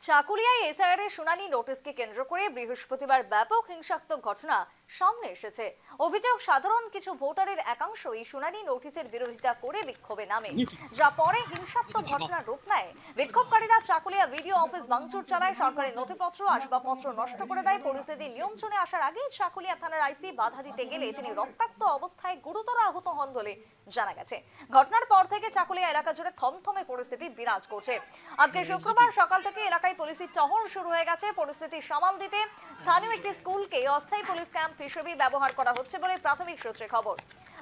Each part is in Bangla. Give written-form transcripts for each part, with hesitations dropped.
চাকুলিয়ায় এসআইআর এর শুনানি নোটিশকে কেন্দ্র করে বৃহস্পতিবার ব্যাপক হিংসাত্মক ঘটনা সামনে এসেছে। অভিযোগ, সাধারণ কিছু ভোটারের একাংশ এই শুনানি নোটিশের বিরোধিতা করে বিক্ষোভে নামে, যা পরে হিংসাত্মক ঘটনার রূপ নেয়। বিক্ষোভকারীরা চাকুলিয়া ভিডিও অফিস ভাঙচুর চালায়, সরকারি নথিপত্র আসবাবপত্র নষ্ট করে দেয়। পরিস্থিতি নিয়ন্ত্রণে আসার আগেই চাকুলিয়া থানার আইসি বাধা দিতে গেলে তিনি রক্তাক্ত অবস্থায় গুরুতর আহত হন বলে জানা গেছে। ঘটনার পর থেকে চাকুলিয়া এলাকা জুড়ে থমথমে পরিস্থিতি বিরাজ করছে। আজকে শুক্রবার সকাল থেকে এলাকায় পুলিশের টহল শুরু হয়ে গেছে। পরিস্থিতি সামাল দিতে স্থানীয় একটি স্কুলকে অস্থায়ী পুলিশ ক্যাম্প হিসেবে ব্যবহার করা হচ্ছে বলে প্রাথমিক সূত্রে খবর।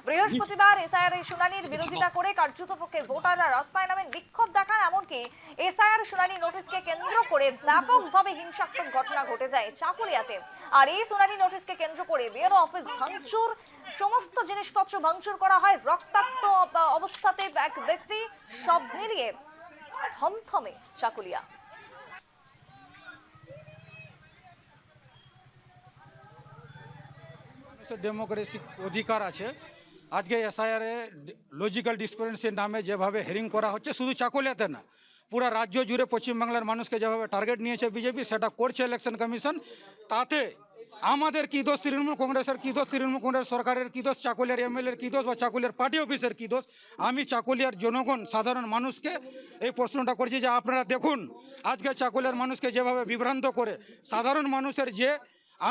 বৃহস্পতিবার এসআইআর এর শুনানির বিরোধিতা করে কার্যতপক্ষে ভোটাররা রাস্তায় নামেন, বিক্ষোভ দেখান। এমনকি এসআইআর শুনানি নোটিশকে কেন্দ্র করে ব্যাপকভাবে হিংসাত্মক ঘটনা ঘটে যায় চাকুলিয়াতে। আর এই শুনানি নোটিশকে কেন্দ্র করে বিএলও অফিস ভাঙচুর, সমস্ত জিনিসপত্র ভাঙচুর করা হয়। রক্তাক্ত অবস্থাতে এক ব্যক্তি, সব মিলিয়ে থমথমে চাকুলিয়া। ডেমোক্রেসিক অধিকার আছে। আজকে এসআইআর এ লজিক্যাল ডিসক্রিমিনেশন নামে যেভাবে হেরিং করা হচ্ছে, শুধু চাকুলিয়াতে না, পুরো রাজ্য জুড়ে পশ্চিমবাংলার মানুষকে যেভাবে টার্গেট নিয়েছে বিজেপি, সেটা করছে ইলেকশন কমিশন। তাতে আমাদের কি দোষ, তৃণমূল কংগ্রেসের কি দোষ, তৃণমূল কংগ্রেস সরকারের কি দোষ, চাকুলিয়ার এমএলএর কি দোষ, বা চাকুলিয়ার পার্টি অফিসের কি দোষ? আমি চাকুলিয়ার জনগণ, সাধারণ মানুষকে এই প্রশ্নটা করছি যে আপনারা দেখুন, আজকে চাকুলিয়ার মানুষকে যেভাবে বিভ্রান্ত করে সাধারণ মানুষের যে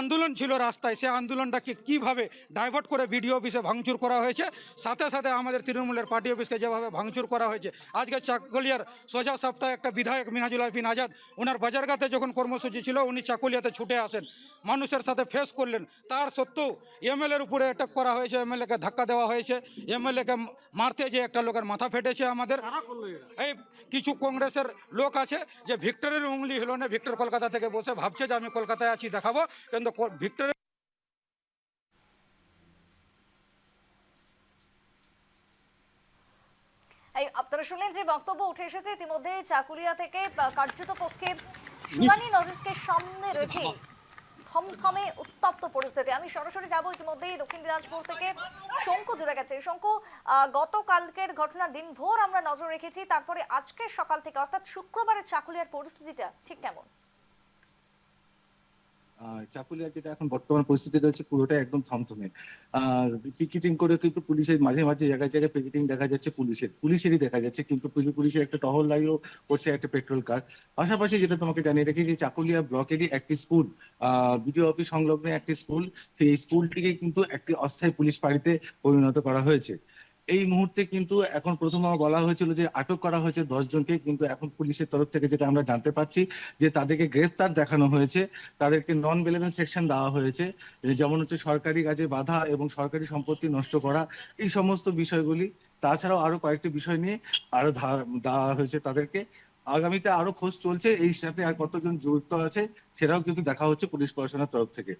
আন্দোলন ছিল রাস্তায়, সে আন্দোলনটাকে কিভাবে ডাইভার্ট করে বিডিও অফিসে ভাঙচুর করা হয়েছে, সাথে সাথে আমাদের তৃণমূলের পার্টি অফিসকে যেভাবে ভাঙচুর করা হয়েছে। আজকে চাকুলিয়ার সোজা সপ্তাহে একটা বিধায়ক মিনাজুল আলপিন আজাদ, ওনার বাজারঘাটে যখন কর্মসূচি ছিল, উনি চাকুলিয়াতে ছুটে আসেন, মানুষের সাথে ফেস করলেন। তার সত্ত্বেও এমএলএর উপরে অ্যাটাক করা হয়েছে, এমএলএকে ধাক্কা দেওয়া হয়েছে, এমএলএকে মারতে যে একটা লোকের মাথা ফেটেছে। আমাদের এই কিছু কংগ্রেসের লোক আছে যে ভিক্টরের উংলি হলো না, ভিক্টর কলকাতা থেকে বসে ভাবছে যে আমি কলকাতায় আছি, দেখাবো, কিন্তু ভিক্টরের আপনারা শুনলেন যে বক্তব্য উঠে এসেছে ইতিমধ্যে চাকুলিয়া থেকে। কার্যতপক্ষে শুনানি নোটিশকে সামনে রেখে থমথমে উত্তপ্ত পরিস্থিতি। আমি সরাসরি যাব ইতিমধ্যেই দক্ষিণ দিনাজপুর থেকে, শঙ্কু জুড়ে গেছে। শঙ্কু, গতকালকের ঘটনা দিনভর আমরা নজর রেখেছি, তারপরে আজকের সকাল থেকে অর্থাৎ শুক্রবারের চাকুলিয়ার পরিস্থিতিটা ঠিক কেমন? চাকুলিয়ার যেটা এখন বর্তমান পরিস্থিতি রয়েছে, পুরোটা একদম থমথমে। পিকেটিং করে কিন্তু পুলিশের মাঝে মাঝে জায়গায় জায়গায় পিকেটিং দেখা যাচ্ছে, পুলিশেরই দেখা যাচ্ছে, কিন্তু পুলিশের একটা টহল দাঁড়িয়েও করছে, একটা পেট্রোল কার। পাশাপাশি যেটা তোমাকে জানিয়ে রেখেছি, চাকুলিয়া ব্লকেরই একটি স্কুল, বিডিও অফিস সংলগ্ন একটি স্কুল, সেই স্কুলটিকে কিন্তু একটি অস্থায়ী পুলিশ ফাঁড়িতে পরিণত করা হয়েছে। এই মুহূর্তে কিন্তু এখন প্রথমে বলা হয়েছিল যে আটক করা হয়েছে 10 জনকে, কিন্তু এখন পুলিশের তরফ থেকে যেটা আমরা জানতে পারছি যে তাদেরকে গ্রেফতার দেখানো হয়েছে, তাদেরকে নন বেলেবেল সেকশন দেওয়া হয়েছে, যেমন হচ্ছে সরকারি কাজে বাধা এবং সরকারি সম্পত্তি নষ্ট করা, এই সমস্ত বিষয়গুলি। তাছাড়াও আরো কয়েকটি বিষয় নিয়ে আরো দেওয়া হয়েছে তাদেরকে। আগামীতে আরো খোঁজ চলছে, এই সাথে আর কতজন জড়িত আছে সেটাও কিন্তু দেখা হচ্ছে পুলিশ প্রশাসনের তরফ থেকে।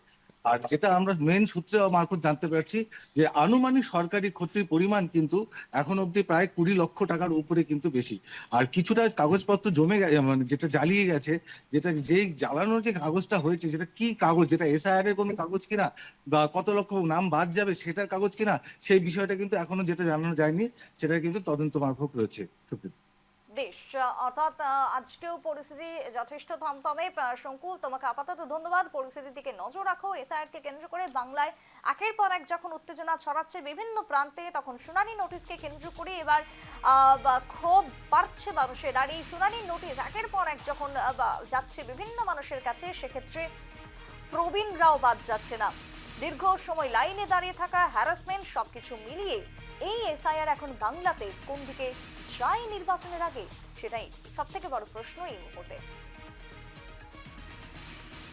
আর যেটা আমরা মেন সূত্রে মারফত জানতে পারছি যে আনুমানিক সরকারি ক্ষতির পরিমাণ কিন্তু এখন অব্দি প্রায় 20 লক্ষ টাকার উপরে কিন্তু বেশি। আর কিছুটা কাগজপত্র জমে গেছে, মানে যেটা জ্বালিয়ে গেছে, যেটা যেই জ্বালানোর যে কাগজটা হয়েছে, যেটা কি কাগজ, যেটা এসআইআর এর কোনো কাগজ কিনা বা কত লক্ষ নাম বাদ যাবে সেটার কাগজ কিনা, সেই বিষয়টা কিন্তু এখনো যেটা জানানো যায়নি, সেটা কিন্তু তদন্ত মারফত রয়েছে। বেশ, অর্থাৎ আজকেও পরিস্থিতি যথেষ্ট থমথমে। শঙ্কু, তোমাকে আপাতত ধন্যবাদ। পরিস্থিতির দিকে নজর রাখো। এসআইআর কে কেন্দ্র করে বাংলায় একের পর এক যখন উত্তেজনা ছড়াচ্ছে বিভিন্ন প্রান্তে, তখন শুনানি নোটিশকে কেন্দ্র করে এবার ক্ষোভ বাড়ছে মানুষের। আর এই শুনানি নোটিশ একের পর এক যখন যাচ্ছে বিভিন্ন মানুষের কাছে, সেক্ষেত্রে প্রবীণরাও বাদ যাচ্ছে না। দীর্ঘ সময় লাইনে দাঁড়িয়ে থাকা, হ্যারাসমেন্ট, সবকিছু মিলিয়ে এই এসআইআর এখন বাংলাতে কোন দিকে যায় নির্বাচনের আগে, সেটাই সব থেকে বড় প্রশ্ন এই মুহূর্তে।